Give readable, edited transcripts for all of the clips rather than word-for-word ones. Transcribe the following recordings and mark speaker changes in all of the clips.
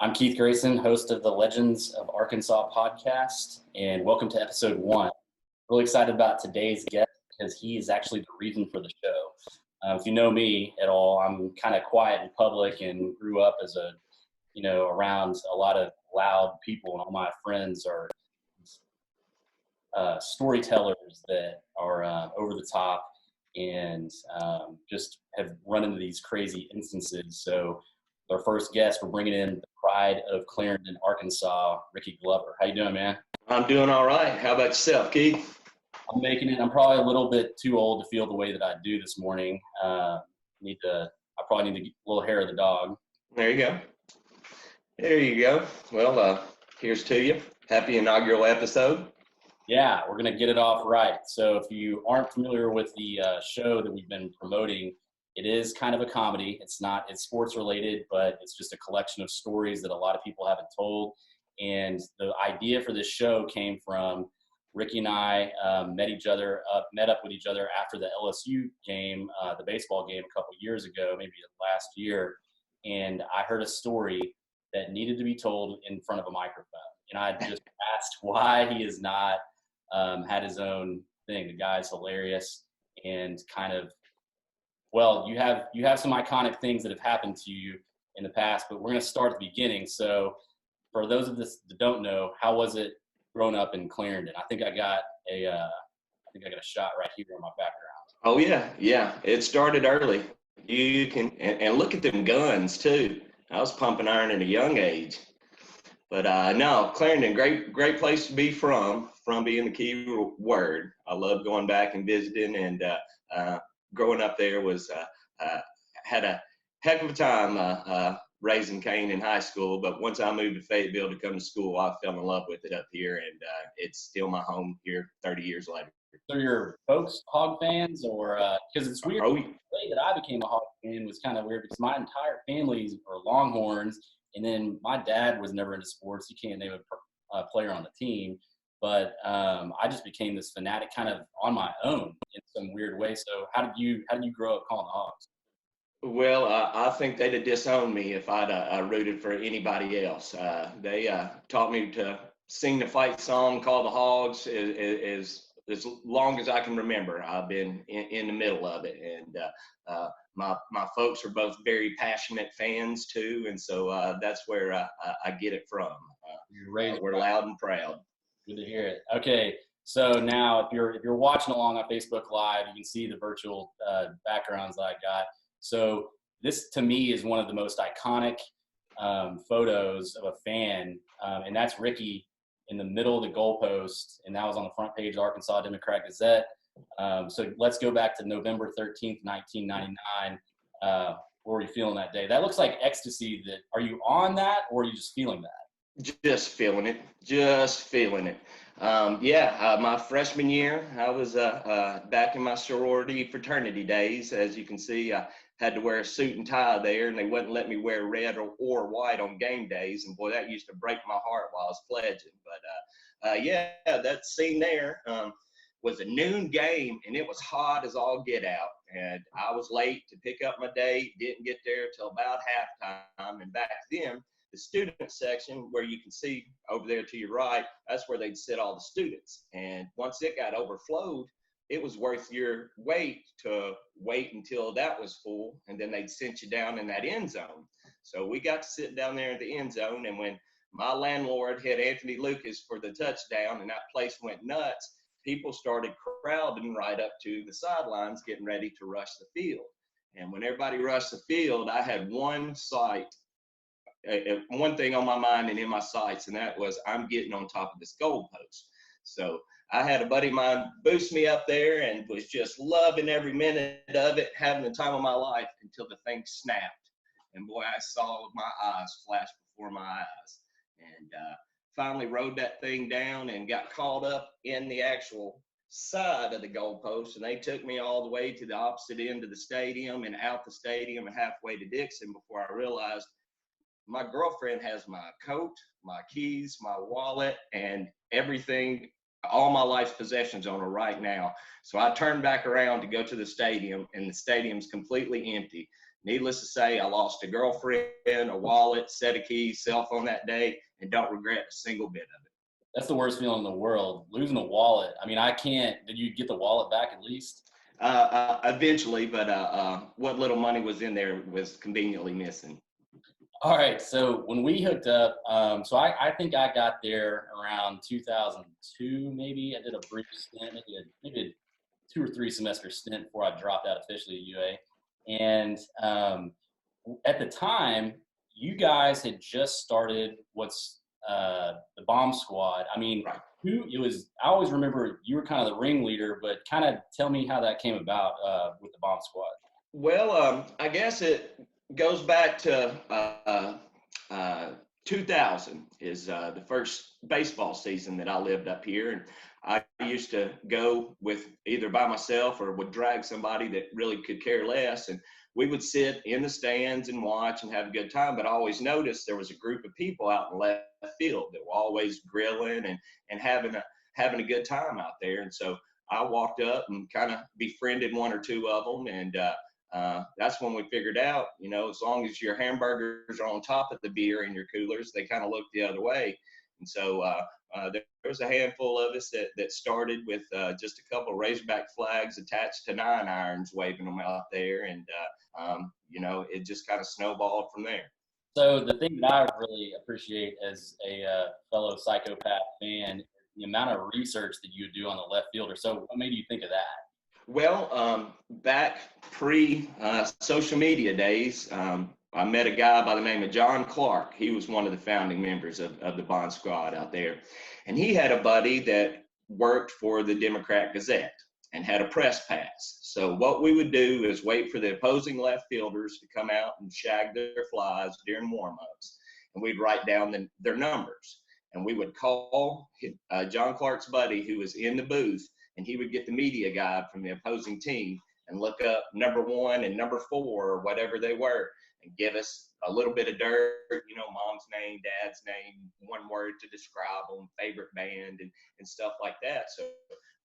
Speaker 1: I'm Keith Grayson, host of the Legends of Arkansas podcast, and welcome to episode 1. Really excited about today's guest because he is actually the reason for the show. If you know me at all, I'm kind of quiet in public and grew up as around a lot of loud people, and all my friends are storytellers that are over the top and just have run into these crazy instances. So our first guest, we're bringing in the pride of Clarendon, Arkansas, Rickey Glover. How you doing, man?
Speaker 2: I'm doing all right. How about yourself, Keith?
Speaker 1: I'm making it. I'm probably a little bit too old to feel the way that I do this morning. I probably need to get a little hair of the dog.
Speaker 2: There you go. There you go. Well, here's to you. Happy inaugural episode.
Speaker 1: Yeah, we're going to get it off right. So if you aren't familiar with the show that we've been promoting, it is kind of a comedy. It's sports related, but it's just a collection of stories that a lot of people haven't told. And the idea for this show came from Rickey and I met up with each other after the LSU game, the baseball game a couple years ago, maybe last year. And I heard a story that needed to be told in front of a microphone. And I just asked why he has not had his own thing. The guy's hilarious and you have some iconic things that have happened to you in the past, but we're going to start at the beginning. So for those of us that don't know, how was it growing up in Clarendon? I think I got a shot right here in my background.
Speaker 2: Oh yeah. It started early. You can and look at them guns too. I was pumping iron at a young age. But no, Clarendon, great place to be from being the key word. I love going back and visiting, and growing up there was had a heck of a time raising Cain in high school. But once I moved to Fayetteville to come to school, I fell in love with it up here, and it's still my home here 30 years later.
Speaker 1: So your folks Hog fans, or because it's weird.
Speaker 2: Oh,
Speaker 1: the way that I became a Hog fan was kind of weird because my entire family are Longhorns. And then my dad was never into sports. He can't name a player on the team. But I just became this fanatic kind of on my own in some weird way. So how did you grow up calling the Hogs?
Speaker 2: Well, I think they'd have disowned me if I'd rooted for anybody else. They taught me to sing the fight song, call the Hogs, as long as I can remember. I've been in the middle of it, and my folks are both very passionate fans too, and so that's where I get it from. We're loud and proud.
Speaker 1: Good to hear it. Okay, so now if you're watching along on Facebook Live, you can see the virtual backgrounds that I got. So this to me is one of the most iconic photos of a fan, and that's Rickey in the middle of the goalpost, and that was on the front page of the Arkansas Democrat-Gazette. So let's go back to November 13th, 1999. What were you feeling that day? That looks like ecstasy. Are you on that, or are you just feeling that?
Speaker 2: Just feeling it. My freshman year, I was back in my sorority fraternity days. As you can see, I had to wear a suit and tie there, and they wouldn't let me wear red or white on game days. And boy, that used to break my heart while I was pledging. But that scene there was a noon game, and it was hot as all get out. And I was late to pick up my date, didn't get there till about halftime. And back then, the student section, where you can see over there to your right, that's where they'd sit all the students. And once it got overflowed, it was worth your wait to wait until that was full, and then they'd send you down in that end zone. So we got to sit down there in the end zone, and when my landlord hit Anthony Lucas for the touchdown and that place went nuts, people started crowding right up to the sidelines getting ready to rush the field. And when everybody rushed the field, I had one thing on my mind and in my sights, and that was I'm getting on top of this goalpost. So I had a buddy of mine boost me up there and was just loving every minute of it, having the time of my life until the thing snapped. And boy, I saw my eyes flash before my eyes. And finally rode that thing down and got caught up in the actual side of the goalpost. And they took me all the way to the opposite end of the stadium and out the stadium and halfway to Dixon before I realized my girlfriend has my coat, my keys, my wallet, and everything, all my life's possessions on her right now. So I turned back around to go to the stadium, and the stadium's completely empty. needless to say, I lost a girlfriend, a wallet, set of keys, cell phone that day, and don't regret a single bit of it.
Speaker 1: That's the worst feeling in the world, losing a wallet. I mean, I can't. Did you get the wallet back at least?
Speaker 2: Eventually, but what little money was in there was conveniently missing.
Speaker 1: All right. So when we hooked up, so I think I got there around 2002, maybe. I did a brief stint, maybe a 2 or 3 semester stint before I dropped out officially at UA. And at the time, you guys had just started what's the Baum Squad. I mean,
Speaker 2: Right.
Speaker 1: I always remember you were kind of the ringleader, but kind of tell me how that came about with the Baum Squad.
Speaker 2: Well, I guess it goes back to 2000 is the first baseball season that I lived up here. And I used to go with either by myself or would drag somebody that really could care less. And we would sit in the stands and watch and have a good time. But I always noticed there was a group of people out in left field that were always grilling and having a good time out there. And so I walked up and kind of befriended 1 or 2 of them. And that's when we figured out, as long as your hamburgers are on top of the beer in your coolers, they kind of look the other way. And so there was a handful of us that started with just a couple of Razorback flags attached to 9 irons, waving them out there. And, it just kind of snowballed from there.
Speaker 1: So the thing that I really appreciate as a fellow psychopath fan, the amount of research that you do on the left fielder. So what made you think of that?
Speaker 2: Well, back pre-social media days, I met a guy by the name of John Clark. He was one of the founding members of the Baum Squad out there. And he had a buddy that worked for the Democrat Gazette and had a press pass. So what we would do is wait for the opposing left fielders to come out and shag their flies during warm-ups. And we'd write down their numbers. And we would call John Clark's buddy who was in the booth, and he would get the media guide from the opposing team and look up number 1 and number 4 or whatever they were and give us a little bit of dirt, mom's name, dad's name, 1 word to describe them, favorite band and stuff like that. So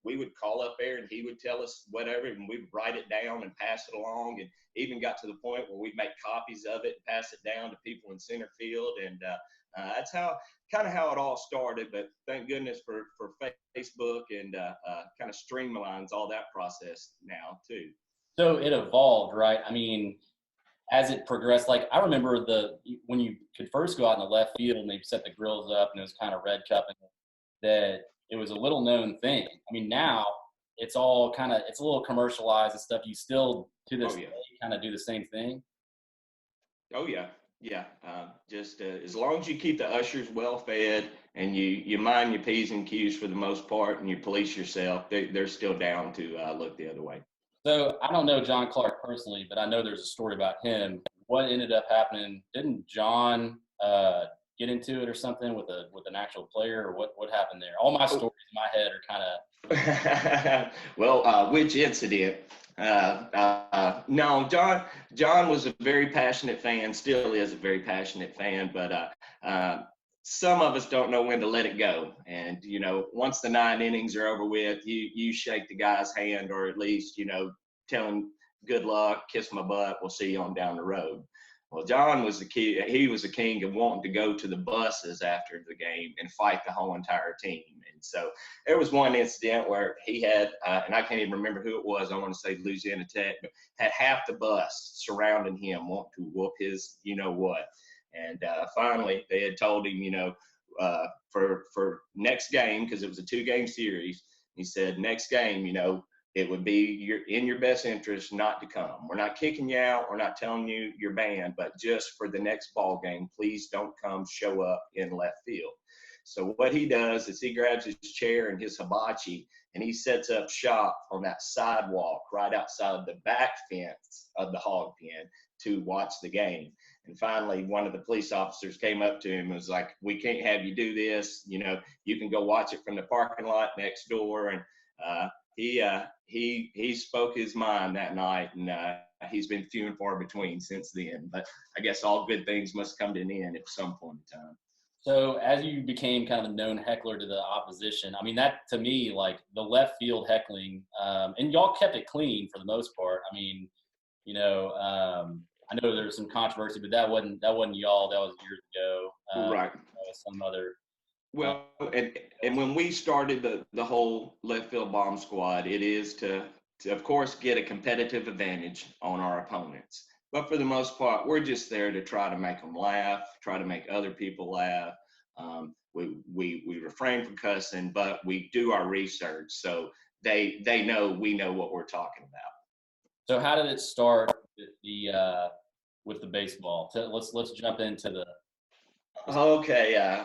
Speaker 2: we would call up there and he would tell us whatever, and we'd write it down and pass it along, and even got to the point where we'd make copies of it and pass it down to people in center field. And that's kind of how it all started. But thank goodness for Facebook and kind of streamlines all that process now too.
Speaker 1: So it evolved, right? I mean, as it progressed, like I remember when you could first go out in the left field and they set the grills up and it was kind of red cupping, that it was a little known thing. I mean, now it's all it's a little commercialized and stuff. You still to this day kind of do the same thing.
Speaker 2: Oh yeah. Yeah, just as long as you keep the ushers well fed and you mind your P's and Q's for the most part, and you police yourself, they're still down to look the other way.
Speaker 1: So I don't know John Clark personally, but I know there's a story about him. What ended up happening? Didn't John get into it or something with an actual player, or what happened there? All my stories in my head are kind
Speaker 2: of. Well, which incident? No, John was a very passionate fan, still is a very passionate fan, but some of us don't know when to let it go. And, once the 9 innings are over with, you shake the guy's hand, or at least, tell him good luck, kiss my butt, we'll see you on down the road. Well, John was he was a king of wanting to go to the buses after the game and fight the whole entire team. And so there was one incident where he had, and I can't even remember who it was, I want to say Louisiana Tech, but had half the bus surrounding him, wanting to whoop his what. And finally they had told him, for next game, because it was a 2-game series, he said, next game, it would be in your best interest not to come. We're not kicking you out. We're not telling you you're banned, but just for the next ball game, please don't come show up in left field. So what he does is he grabs his chair and his hibachi, and he sets up shop on that sidewalk right outside the back fence of the hog pen to watch the game. And finally, one of the police officers came up to him and was like, we can't have you do this. You can go watch it from the parking lot next door. And he spoke his mind that night, and he's been few and far between since then. But I guess all good things must come to an end at some point in time.
Speaker 1: So as you became kind of a known heckler to the opposition, I mean, that to me, like the left field heckling, and y'all kept it clean for the most part. I mean, I know there was some controversy, but that wasn't y'all. That was years ago.
Speaker 2: Right.
Speaker 1: That was some other.
Speaker 2: Well, and when we started the whole left field bomb squad, it is to of course get a competitive advantage on our opponents. But for the most part, we're just there to try to make them laugh, try to make other people laugh. We refrain from cussing, but we do our research so they know we know what we're talking about.
Speaker 1: So how did it start with the baseball? Let's jump into the.
Speaker 2: Okay,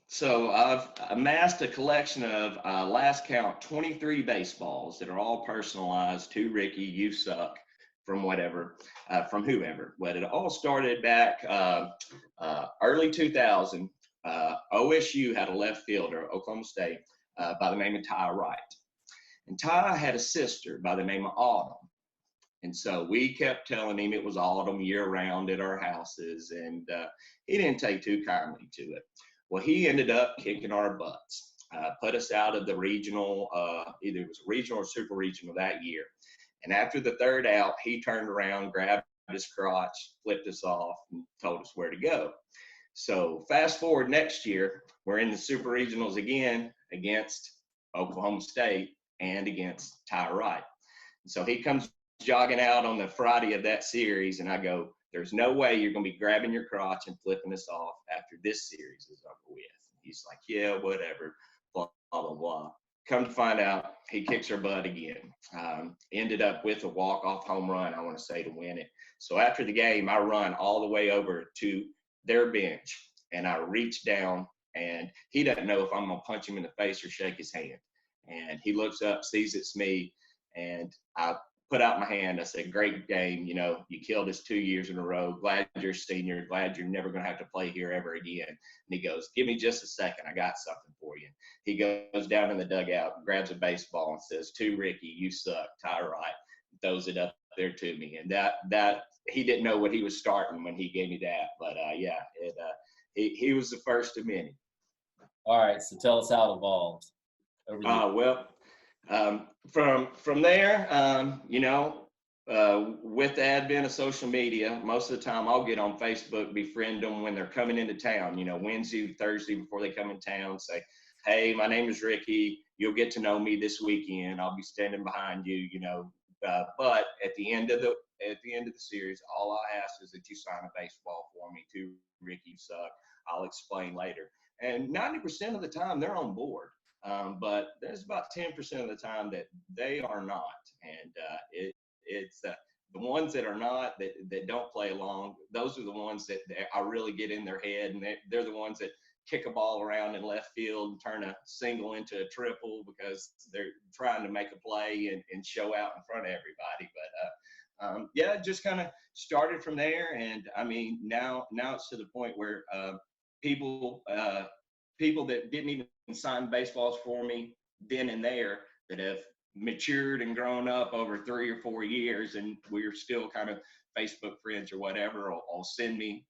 Speaker 2: so I've amassed a collection of, last count, 23 baseballs that are all personalized to Ricky, you suck, from whatever, from whoever. But it all started back early 2000. OSU had a left fielder, Oklahoma State, by the name of Ty Wright. And Ty had a sister by the name of Autumn. And so we kept telling him it was autumn year round at our houses, and he didn't take too kindly to it. Well, he ended up kicking our butts, put us out of the regional, either it was regional or super regional that year. And after the third out, he turned around, grabbed his crotch, flipped us off, and told us where to go. So fast forward next year, we're in the super regionals again against Oklahoma State and against Ty Wright. So he comes jogging out on the Friday of that series, and I go, there's no way you're going to be grabbing your crotch and flipping us off after this series is over with. He's like, yeah, whatever, blah, blah, blah, blah. Come to find out, he kicks our butt again. Ended up with a walk-off home run, I want to say, to win it. So after the game, I run all the way over to their bench, and I reach down, and he doesn't know if I'm going to punch him in the face or shake his hand. And he looks up, sees it's me, and I put out my hand. I said, great game. You know, you killed us 2 years in a row. Glad you're a senior. Glad you're never going to have to play here ever again. And he goes, give me just a second. I got something for you. He goes down in the dugout, grabs a baseball and says, to Ricky, you suck, Ty Wright. Throws it up there to me. And that he didn't know what he was starting when he gave me that. But he was the first of many.
Speaker 1: All right. So tell us how it evolved.
Speaker 2: From there, with the advent of social media, most of the time I'll get on Facebook, befriend them when they're coming into town, Wednesday, Thursday before they come in town, say, hey, my name is Ricky. You'll get to know me this weekend. I'll be standing behind you, but at the end of the series, all I ask is that you sign a baseball for me to Ricky suck. I'll explain later. And 90% of the time they're on board. But there's about 10% of the time that they are not. And it's the ones that are not, that don't play along, those are the ones that I really get in their head. And they're the ones that kick a ball around in left field and turn a single into a triple because they're trying to make a play and show out in front of everybody. But just kind of started from there. And I mean, now it's to the point where people that didn't even sign baseballs for me then and there, that have matured and grown up over 3 or 4 years, and we're still kind of Facebook friends or whatever, or send me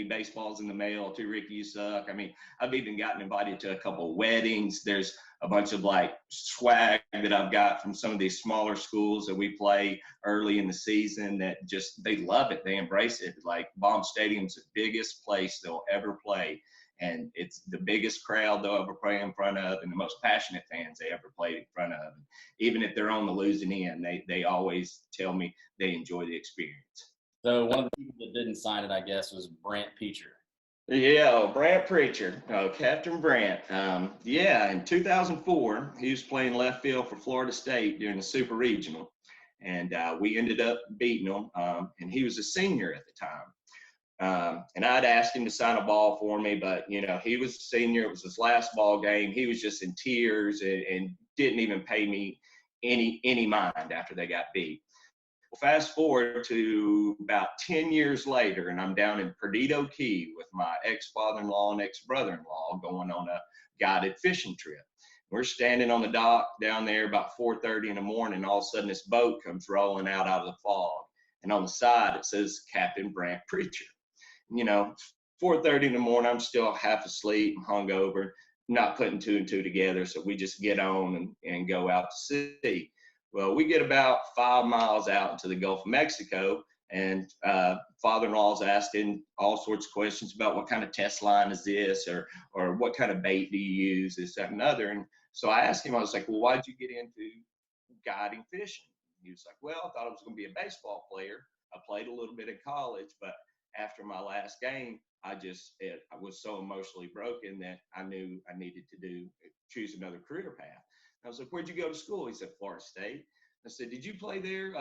Speaker 2: baseballs in the mail to Ricky, you suck. I mean, I've even gotten invited to a couple of weddings. There's a bunch of like swag that I've got from some of these smaller schools that we play early in the season that just, they love it. They embrace it. Like Baum Stadium's the biggest place they'll ever play. And it's the biggest crowd they'll ever play in front of, and the most passionate fans they ever played in front of. And even if they're on the losing end, they always tell me they enjoy the experience.
Speaker 1: So one of the people that didn't sign it, I guess, was Brant Preacher.
Speaker 2: Yeah, Brant Preacher, Captain Brant. In 2004, he was playing left field for Florida State during the Super Regional, and we ended up beating him. And he was a senior at the time. And I'd asked him to sign a ball for me, but he was a senior. It was his last ball game. He was just in tears and didn't even pay me any mind after they got beat. Well, fast forward to about 10 years later, and I'm down in Perdido Key with my ex-father-in-law and ex-brother-in-law going on a guided fishing trip. We're standing on the dock down there about 4:30 in the morning. All of a sudden, this boat comes rolling out of the fog, and on the side it says Captain Brant Preacher. 4:30 in the morning, I'm still half asleep, hungover, not putting two and two together. So we just get on and go out to sea. Well, we get about 5 miles out into the Gulf of Mexico, And father-in-law's asking all sorts of questions about what kind of test line is this, or what kind of bait do you use, this, that, and another. And so I asked him, I was like, well, why'd you get into guiding fishing? He was like, well, I thought I was going to be a baseball player. I played a little bit in college, but after my last game, I was so emotionally broken that I knew I needed to choose another career path. I was like, where'd you go to school? He said, Florida State. I said, did you play there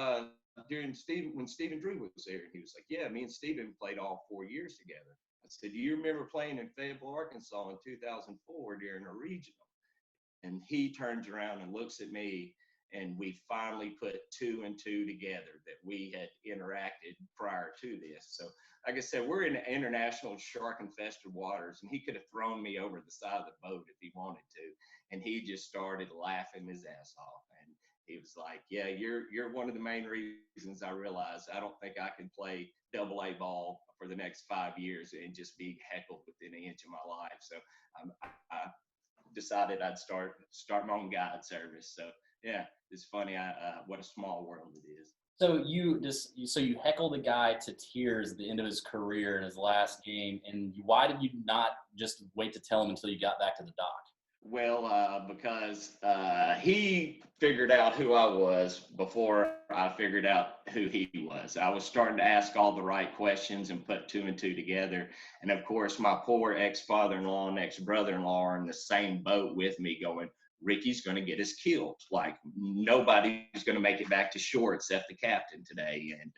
Speaker 2: when Stephen Drew was there? And he was like, yeah, me and Stephen played all 4 years together. I said, do you remember playing in Fayetteville, Arkansas in 2004 during a regional? And he turns around and looks at me, and we finally put 2 and 2 together that we had interacted prior to this. So like I said, we're in international shark-infested waters, and he could have thrown me over the side of the boat if he wanted to. And he just started laughing his ass off. And he was like, yeah, you're one of the main reasons I realized I don't think I can play AA ball for the next 5 years and just be heckled within an inch of my life. So I decided I'd start my own guide service. So yeah, it's funny what a small world it is.
Speaker 1: So you heckled a guy to tears at the end of his career in his last game, and why did you not just wait to tell him until you got back to the dock?
Speaker 2: Well, because he figured out who I was before I figured out who he was. I was starting to ask all the right questions and put 2 and 2 together. And of course, my poor ex-father-in-law and ex-brother-in-law are in the same boat with me going, Rickey's going to get us killed. Like, nobody's going to make it back to shore except the captain today. And,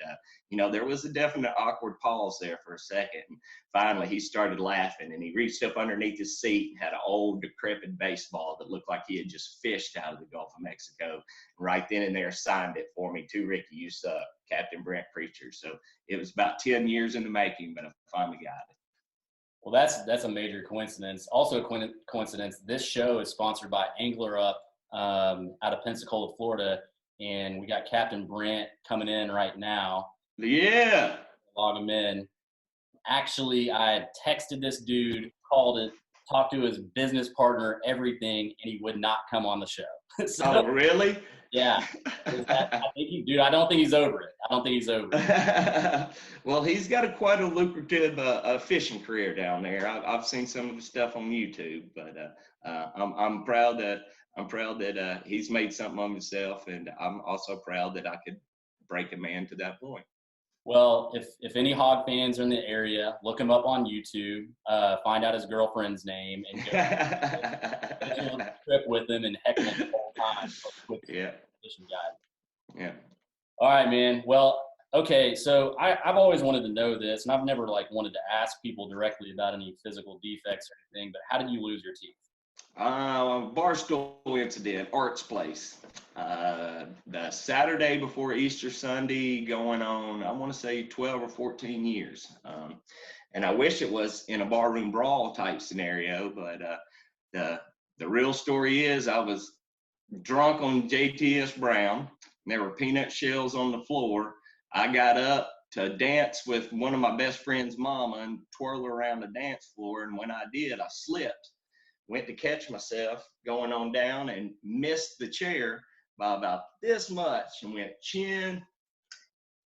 Speaker 2: there was a definite awkward pause there for a second. And finally, he started laughing, and he reached up underneath his seat and had an old, decrepit baseball that looked like he had just fished out of the Gulf of Mexico. And right then and there, signed it for me to Rickey, you suck, Captain Brant Preacher. So it was about 10 years in the making, but I finally got it.
Speaker 1: Well, that's a major coincidence. Also a coincidence, this show is sponsored by Angler Up out of Pensacola, Florida, and we got Captain Brant coming in right now.
Speaker 2: Yeah.
Speaker 1: Log him in. Actually, I had texted this dude, called it, talked to his business partner, everything, and he would not come on the show.
Speaker 2: So, oh, really?
Speaker 1: Yeah. I don't think he's over it.
Speaker 2: Well, he's got quite a lucrative fishing career down there. I've seen some of the stuff on YouTube, but I'm proud that he's made something of himself, and I'm also proud that I could break a man to that point.
Speaker 1: Well, if any hog fans are in the area, look him up on YouTube, find out his girlfriend's name, and go on a trip with him and heckle him the whole time.
Speaker 2: Yeah.
Speaker 1: Fishing guide.
Speaker 2: Yeah.
Speaker 1: All right, man. Well, okay. So I've always wanted to know this, and I've never wanted to ask people directly about any physical defects or anything. But how did you lose your teeth?
Speaker 2: Barstool incident, Art's Place. The Saturday before Easter Sunday, going on, I want to say 12 or 14 years. And I wish it was in a barroom brawl type scenario, but the real story is I was drunk on JTS Brown. And there were peanut shells on the floor. I got up to dance with one of my best friend's mama and twirl around the dance floor. And when I did, I slipped. Went to catch myself going on down and missed the chair by about this much and went chin,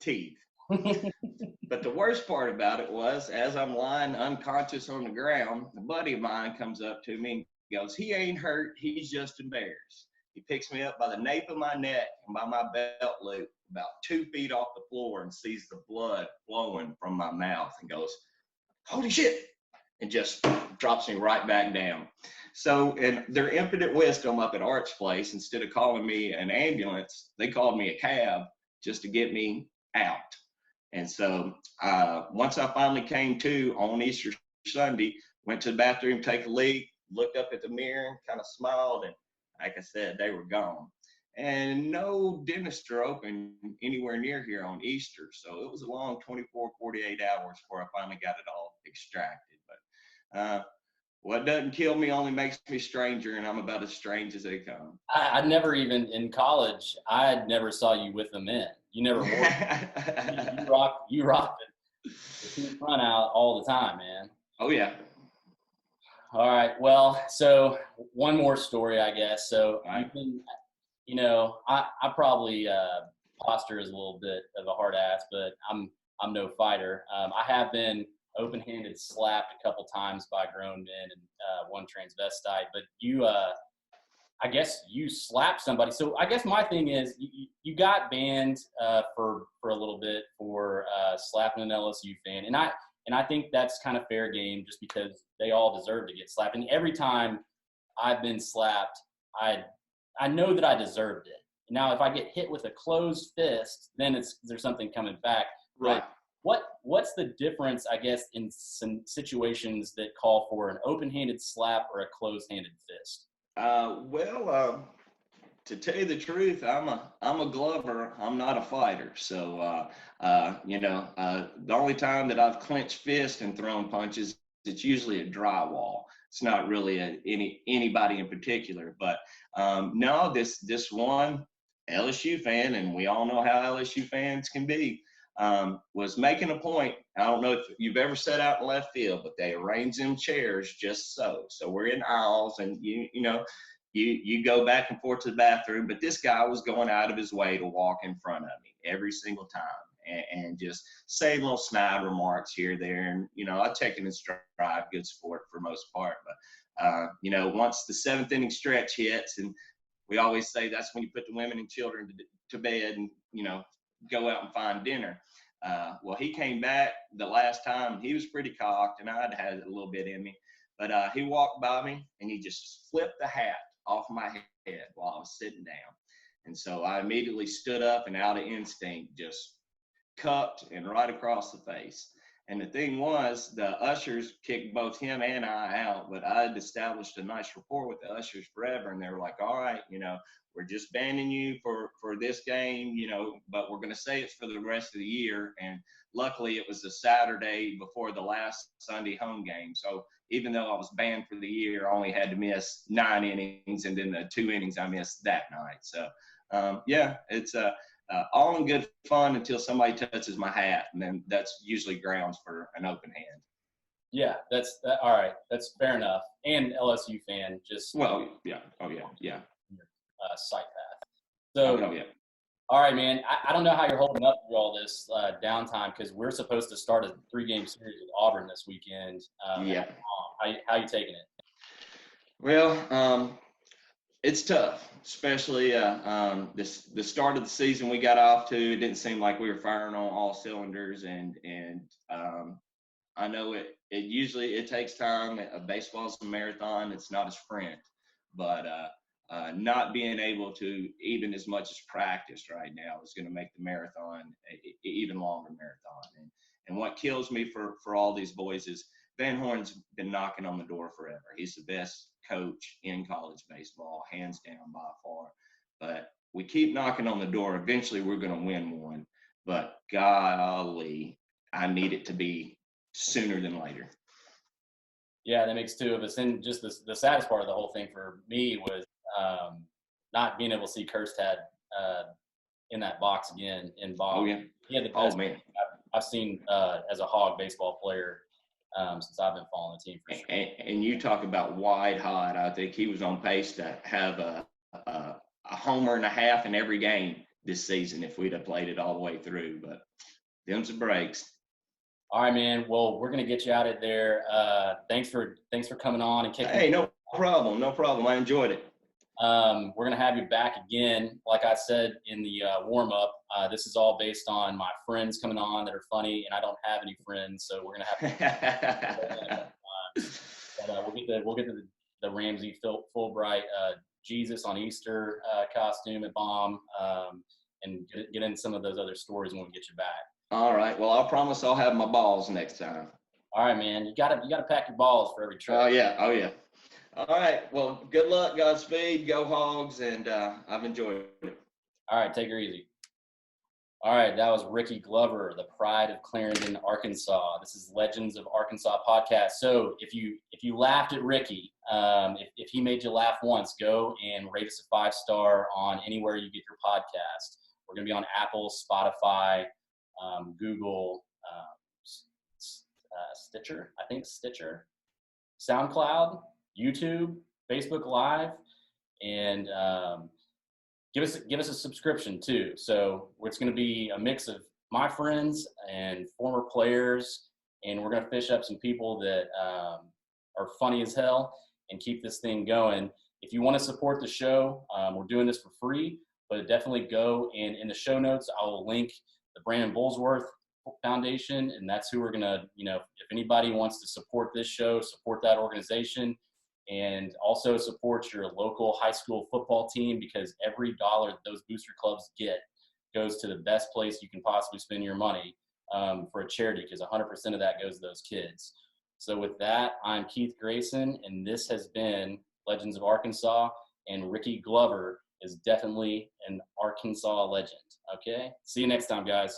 Speaker 2: teeth. But the worst part about it was, as I'm lying unconscious on the ground, a buddy of mine comes up to me and goes, he ain't hurt, he's just embarrassed. He picks me up by the nape of my neck and by my belt loop, about 2 feet off the floor, and sees the blood flowing from my mouth and goes, holy shit, and just drops me right back down. So in their infinite wisdom up at Art's Place, instead of calling me an ambulance, they called me a cab just to get me out. And so once I finally came to on Easter Sunday, went to the bathroom, take a leak, looked up at the mirror, and kind of smiled, and like I said, they were gone. And no dentist are open anywhere near here on Easter. So it was a long 24, 48 hours before I finally got it all extracted. But what doesn't kill me only makes me stranger, and I'm about as strange as they come.
Speaker 1: I never even, in college, I never saw you with them in. You never wore it. You rocked it. The front out all the time, man.
Speaker 2: Oh, yeah.
Speaker 1: All right. Well, so one more story, I guess. So you've been, I probably posture is a little bit of a hard ass, but I'm no fighter. I have been open-handed slapped a couple times by grown men and one transvestite. But I guess you slapped somebody. So I guess my thing is you got banned for a little bit for slapping an LSU fan, and I think that's kind of fair game just because they all deserve to get slapped. And every time I've been slapped, I know that I deserved it. Now, if I get hit with a closed fist, then there's something coming back.
Speaker 2: Right.
Speaker 1: But what's the difference, I guess, in some situations that call for an open-handed slap or a closed-handed fist?
Speaker 2: To tell you the truth, I'm a Glover. I'm not a fighter. So, the only time that I've clenched fists and thrown punches, it's usually a drywall. It's not really anybody in particular. But no, this one LSU fan, and we all know how LSU fans can be, was making a point. I don't know if you've ever sat out in left field, but they arrange them chairs just so. So we're in aisles, and you go back and forth to the bathroom, but this guy was going out of his way to walk in front of me every single time and just say little snide remarks here, there. And, I take it in stride, good sport for most part. But, once the seventh inning stretch hits, and we always say that's when you put the women and children to bed and, go out and find dinner. Well, he came back the last time. He was pretty cocked, and I'd had a little bit in me. But he walked by me, and he just flipped the hat off my head while I was sitting down. And so I immediately stood up and out of instinct just cupped and right across the face. And the thing was, the ushers kicked both him and I out, but I had established a nice rapport with the ushers forever. And they were like, all right, we're just banning you for this game, but we're going to say it's for the rest of the year. And luckily it was the Saturday before the last Sunday home game. So even though I was banned for the year, I only had to miss 9 innings, and then the 2 innings I missed that night. So, it's all in good fun until somebody touches my hat, and then that's usually grounds for an open hand.
Speaker 1: Yeah, all right. That's fair enough. And LSU fan, just psychopath. So, all right, man. I don't know how you're holding up through all this downtime, because we're supposed to start a 3-game series with Auburn this weekend. How you taking it?
Speaker 2: Well, it's tough, especially the start of the season we got off to. It didn't seem like we were firing on all cylinders, and I know it usually takes time. Baseball's a marathon; it's not a sprint. But not being able to even as much as practice right now is going to make the marathon an even longer marathon. And what kills me for all these boys is Van Horn's been knocking on the door forever. He's the best coach in college baseball, hands down by far. But we keep knocking on the door. Eventually, we're going to win one. But golly, I need it to be sooner than later.
Speaker 1: Yeah, that makes 2 of us. And just the saddest part of the whole thing for me was not being able to see Kerstad in that box again in Baum.
Speaker 2: Oh, yeah.
Speaker 1: He had the best I've seen as a Hog baseball player since I've been following the team for sure.
Speaker 2: And you talk about wide hot. I think he was on pace to have a homer and a half in every game this season if we'd have played it all the way through. But them's the breaks.
Speaker 1: All right, man. Well, we're gonna get you out of there. Thanks for coming on and kicking.
Speaker 2: Hey, no problem. I enjoyed it.
Speaker 1: We're gonna have you back again. Like I said in the warm up, this is all based on my friends coming on that are funny, and I don't have any friends, so we're gonna have. We'll get to the Ramsey Fulbright Jesus on Easter costume at Baum, and get into some of those other stories when we get you back.
Speaker 2: All right. Well, I promise I'll have my balls next time.
Speaker 1: All right, man. You gotta pack your balls for every trip.
Speaker 2: Oh yeah. All right. Well, good luck, Godspeed, go Hogs, and I've enjoyed it.
Speaker 1: All right, take her easy. All right, that was Rickey Glover, the pride of Clarendon, Arkansas. This is Legends of Arkansas podcast. So if you laughed at Rickey, if he made you laugh once, go and rate us a 5-star on anywhere you get your podcast. We're gonna be on Apple, Spotify, Google, Stitcher, SoundCloud, YouTube, Facebook Live, and give us a subscription too. So it's going to be a mix of my friends and former players, and we're going to fish up some people that are funny as hell and keep this thing going. If you want to support the show, we're doing this for free, but definitely go, and in the show notes, I will link the Brandon Bullsworth Foundation, and that's who we're going to, if anybody wants to support this show, support that organization, and also support your local high school football team, because every dollar that those booster clubs get goes to the best place you can possibly spend your money for a charity, because 100% of that goes to those kids. So with that, I'm Keith Grayson, and this has been Legends of Arkansas, and Rickey Glover is definitely an Arkansas legend. Okay? See you next time, guys.